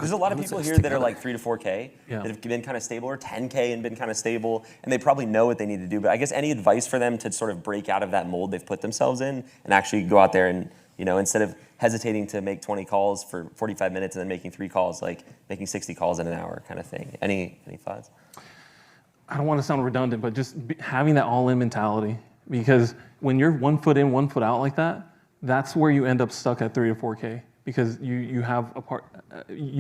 There's a lot of people here that are like 3 to 4K Yeah. that have been kind of stable, or 10K and been kind of stable, and they probably know what they need to do. But I guess any advice for them to sort of break out of that mold they've put themselves in and actually go out there and, instead of hesitating to make 20 calls for 45 minutes and then making 3 calls, like making 60 calls in an hour kind of thing. Any thoughts? I don't want to sound redundant, but just having that all-in mentality, because when you're 1 foot in, 1 foot out like that, that's where you end up stuck at 3 to 4K, because you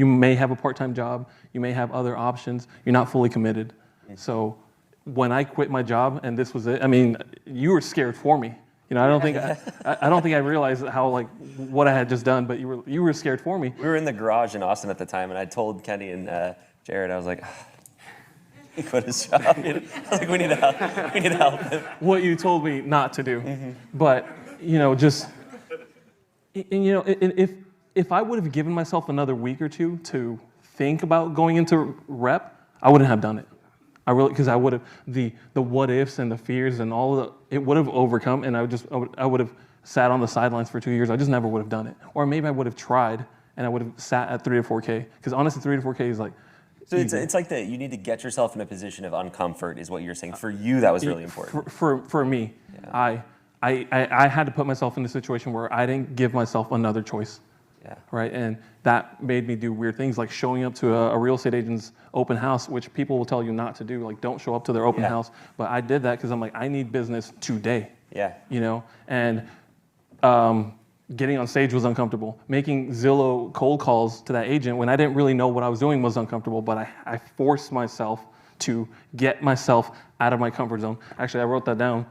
may have a part-time job, you may have other options, you're not fully committed. So when I quit my job and this was it, I mean, you were scared for me. I don't think I realized how what I had just done, but you were scared for me. We were in the garage in Austin at the time, and I told Kenny and Jared, I was like, he quit his job. I was like, we need to help. We need to help him. What you told me not to do, but if I would have given myself another week or two to think about going into rep, I wouldn't have done it. Because I would have the what ifs and the fears and it would have overcome, and I would have sat on the sidelines for 2 years. I just never would have done it. Or maybe I would have tried and I would have sat at 3 to 4K. Because honestly, 3 to 4K is like. So it's like that you need to get yourself in a position of uncomfort, is what you're saying. For you, that was really important. For me, yeah. I had to put myself in a situation where I didn't give myself another choice. Yeah. Right, and that made me do weird things like showing up to a real estate agent's open house, which people will tell you not to do. Like, don't show up to their open house. But I did that because I'm like, I need business today. Yeah. And getting on stage was uncomfortable. Making Zillow cold calls to that agent when I didn't really know what I was doing was uncomfortable. But I forced myself to get myself out of my comfort zone. Actually, I wrote that down.